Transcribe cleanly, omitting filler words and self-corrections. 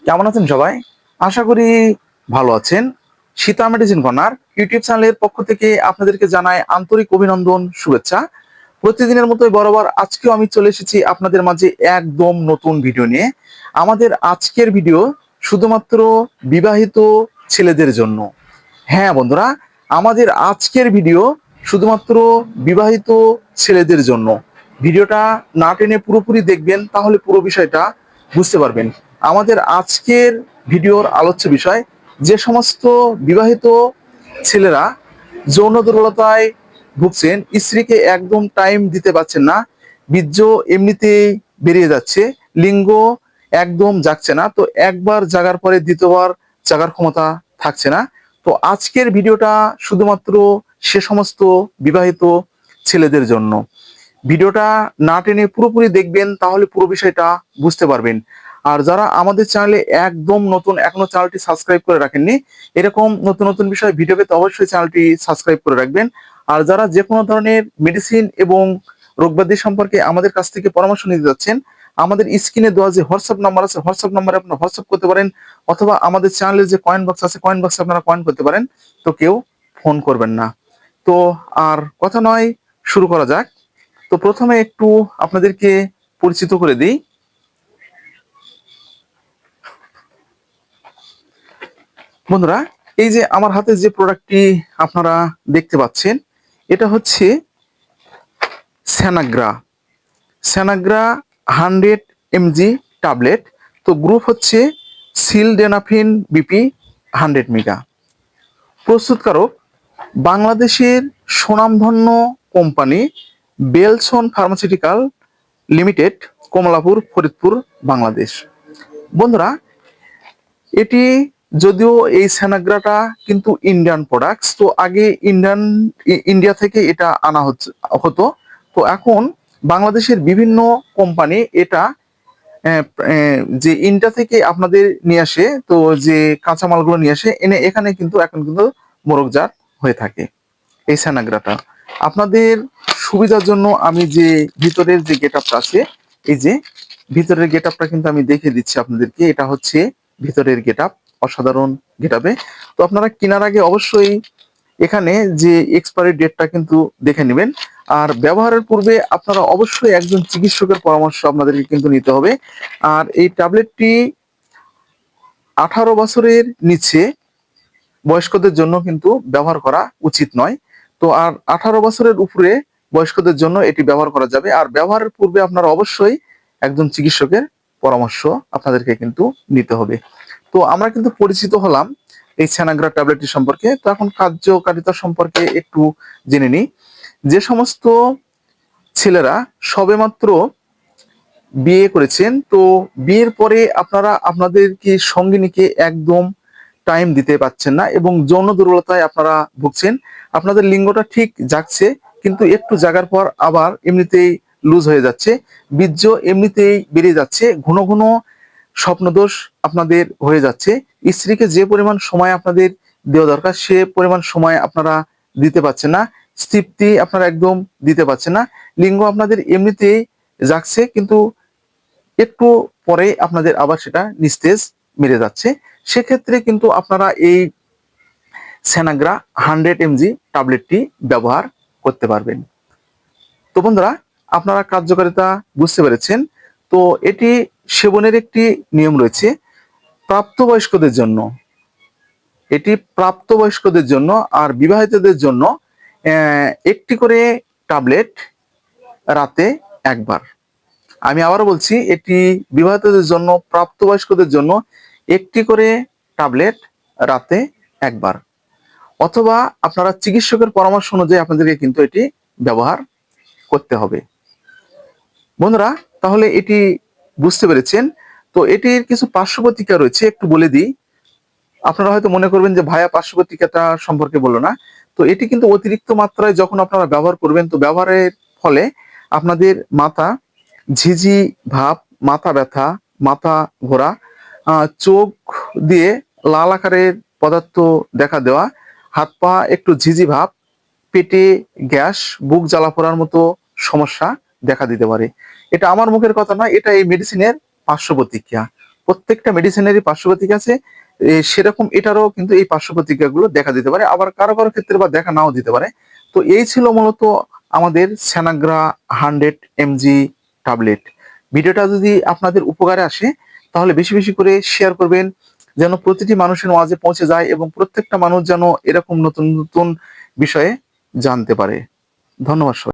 কেমন আছেন সবাই? আশা করি ভালো আছেন। সীতা মেডিসিন কর্নার ইউটিউব চ্যানেলের পক্ষ থেকে আপনাদেরকে জানাই আন্তরিক অভিনন্দন, শুভেচ্ছা। প্রতিদিনের মতোই বরাবর আজকেও আমি চলে এসেছি আপনাদের মাঝে একদম নতুন ভিডিও নিয়ে। আমাদের আজকের ভিডিও শুধুমাত্র বিবাহিত ছেলেদের জন্য। হ্যাঁ বন্ধুরা, আমাদের আজকের ভিডিও শুধুমাত্র বিবাহিত ছেলেদের জন্য। ভিডিওটা না টেনে পুরোপুরি দেখবেন, তাহলে পুরো বিষয়টা বুঝতে পারবেন। আমাদের আজকের ভিডিওর আলোচ্য বিষয়, যে সমস্ত বিবাহিত ছেলেরা যৌন দুর্বলতায় ভুগছেন, স্ত্রীকে একদম টাইম দিতে পারছেন না, বীর্য এমনিতেই বেরিয়ে যাচ্ছে, লিঙ্গ একদম জাগছে না, তো একবার জাগার পরে দ্বিতীয়বার জাগার ক্ষমতা থাকছে না। তো আজকের ভিডিওটা শুধুমাত্র সে সমস্ত বিবাহিত ছেলেদের জন্য। ভিডিওটা না টেনে পুরোপুরি দেখবেন, তাহলে পুরো বিষয়টা বুঝতে পারবেন। আর যারা আমাদের চ্যানেলে একদম নতুন, এখনো চ্যানেলটি সাবস্ক্রাইব করে রাখেননি, এরকম নতুন নতুন বিষয় ভিডিও পেতে অবশ্যই চ্যানেলটি সাবস্ক্রাইব করে রাখবেন। আর যারা যে কোনো ধরনের মেডিসিন এবং রোগব্যাধি সম্পর্কে আমাদের কাছ থেকে পরামর্শ নিতে যাচ্ছেন, আমাদের স্ক্রিনে দেওয়া যে হোয়াটসঅ্যাপ নাম্বার আছে, হোয়াটসঅ্যাপ নাম্বারে আপনারা হোয়াটসঅ্যাপ করতে পারেন, অথবা আমাদের চ্যানেলের যে কয়েন বক্স আছে, কয়েন বক্সে আপনারা কয়েন করতে পারেন। তো কেউ ফোন করবেন না। তো আর কথা নয়, শুরু করা যাক। তো প্রথমে একটু আপনাদেরকে পরিচিত করে দিই। বন্ধুরা, এই যে আমার হাতে যে প্রোডাক্টটি আপনারা দেখতে পাচ্ছেন, এটা হচ্ছে স্যানাগ্রা। স্যানাগ্রা 100 mg ট্যাবলেট। তো গ্রুপ হচ্ছে সিলডেনাফিন বিপি 100 মেগা। প্রস্তুতকারক বাংলাদেশের সুনামধন্য company Belsen pharmaceutical limited, Kamalapur, Faridpur, Bangladesh. বন্ধুরা, এটি যদিও এই স্যানাগ্রাটা কিন্তু ইন্ডিয়ান প্রোডাক্টস, তো আগে ইন্ডিয়া থেকে এটা আনা হতো। তো এখন বাংলাদেশের বিভিন্ন কোম্পানি এটা যে ইন্ডিয়া থেকে আপনাদের নিয়ে আসে, তো যে কাঁচামালগুলো নিয়ে আসে এনে এখানে কিন্তু এখন কিন্তু মোড়কজাত হয়ে থাকে এই স্যানাগ্রাটা। আপনাদের সুবিধার জন্য আমি যে ভিতরের যে গেট আপটা আছে, এই যে ভিতরের গেট আপটা কিন্তু আমি দেখে দিচ্ছি আপনাদেরকে। এটা হচ্ছে ভিতরের গেট আপ, অসাধারণ গেট আপে। তো আপনারা কেনার আগে অবশ্যই এখানে যে এক্সপায়ারি ডেটটা কিন্তু দেখে নেবেন। আর ব্যবহারের পূর্বে আপনারা অবশ্যই একজন চিকিৎসকের পরামর্শ আপনাদেরকে কিন্তু নিতে হবে। আর এই ট্যাবলেটটি 18 বছরের নিচে বয়স্কদের জন্য কিন্তু ব্যবহার করা উচিত নয়। তো আর 18 বছরের উপরে বয়স্কদের জন্য এটি ব্যবহার করা যাবে। আর ব্যবহারের পূর্বে আপনারা অবশ্যই একজন চিকিৎসকের পরামর্শ আপনাদেরকে কিন্তু নিতে হবে। তো আমরা কিন্তু পরিচিত হলাম এই স্যানাগ্রা ট্যাবলেটটি সম্পর্কে। তো এখন কার্যকারিতা সম্পর্কে একটু জেনে নিই। যে সমস্ত ছেলেরা সবেমাত্র বিয়ে করেছেন, তো বিয়ের পরে আপনারা আপনাদেরকে সঙ্গিনীকে একদম টাইম দিতে পারছেন না এবং যৌন দুর্বলতায় আপনারা ভুগছেন, আপনাদের লিঙ্গটা ঠিক জাগছে, কিন্তু একটু জাগার পর আবার এমনিতেই লুজ হয়ে যাচ্ছে, বীর্য এমনিতেই বেরিয়ে যাচ্ছে, ঘন ঘন স্বপ্নদোষ আপনাদের হয়ে যাচ্ছে, স্ত্রীকে যে পরিমাণ সময় আপনাদের দেওয়া দরকার সে পরিমাণ সময় আপনারা দিতে পারছেন না, তৃপ্তি আপনারা একদম দিতে পারছেন না, লিঙ্গ আপনাদের এমনিতেই জাগছে, কিন্তু একটু পরে আপনাদের আবার সেটা নিস্তেজ মেরে যাচ্ছে। সেক্ষেত্রে কিন্তু আপনারা এই স্যানাগ্রা 100 mg ট্যাবলেটটি ব্যবহার করতে পারবেন। তো বন্ধুরা, আপনারা কার্যকারিতা বুঝতে পেরেছেন। তো এটি সেবনের একটি নিয়ম রয়েছে প্রাপ্তবয়স্কদের জন্য। এটি প্রাপ্তবয়স্কদের জন্য আর বিবাহিতদের জন্য একটি করে ট্যাবলেট রাতে একবার। আমি আবারও বলছি, এটি বিবাহিতদের জন্য, প্রাপ্তবয়স্কদের জন্য একটি করে ট্যাবলেট রাতে একবার, অথবা আপনারা চিকিৎসকের পরামর্শ অনুযায়ী আপনাদেরকে কিন্তু এটি ব্যবহার করতে হবে। বন্ধুরা, তাহলে এটি বুঝতে পেরেছেন। তো এটির কিছু পার্শ্ব প্রতিক্রিয়া রয়েছে, একটু বলে দিই। আপনারা হয়তো মনে করবেন যে ভাইয়া পার্শ্ব প্রতিক্রিয়াটা সম্পর্কে বললো না। তো এটি কিন্তু অতিরিক্ত মাত্রায় যখন আপনারা ব্যবহার করবেন, তো ব্যবহারের ফলে আপনাদের মাথা ঝিঝি ভাব, মাথা ব্যথা, মাথা ঘোরা, চোখ দিয়ে লাল আকারের পদার্থ দেখা দেওয়া, হাত পা একটু ঝিঝি ভাব, পেটে গ্যাস, বুক জ্বালা পোড়ার মতো সমস্যা দেখা দিতে পারে। এটা আমার মুখের কথা নয়, এটা এই মেডিসিনের পার্শ্ব প্রতিক্রিয়া। প্রত্যেকটা মেডিসিনেরই পার্শ্ব প্রতিক্রিয়া আছে, সেরকম এটারও কিন্তু এই পার্শ্ব প্রতিক্রিয়াগুলো দেখা দিতে পারে, আবার কারো কারো ক্ষেত্রে বা দেখা নাও দিতে পারে। তো এই ছিল মূলত আমাদের স্যানাগ্রা 100 mg ট্যাবলেট। ভিডিওটা যদি আপনাদের উপকারে আসে তাহলে বেশি বেশি করে শেয়ার করবেন, যেন প্রতিটি মানুষের মাঝে পৌঁছে যায় এবং প্রত্যেকটা মানুষ যেন এরকম নতুন নতুন বিষয়ে জানতে পারে। ধন্যবাদ সবাই।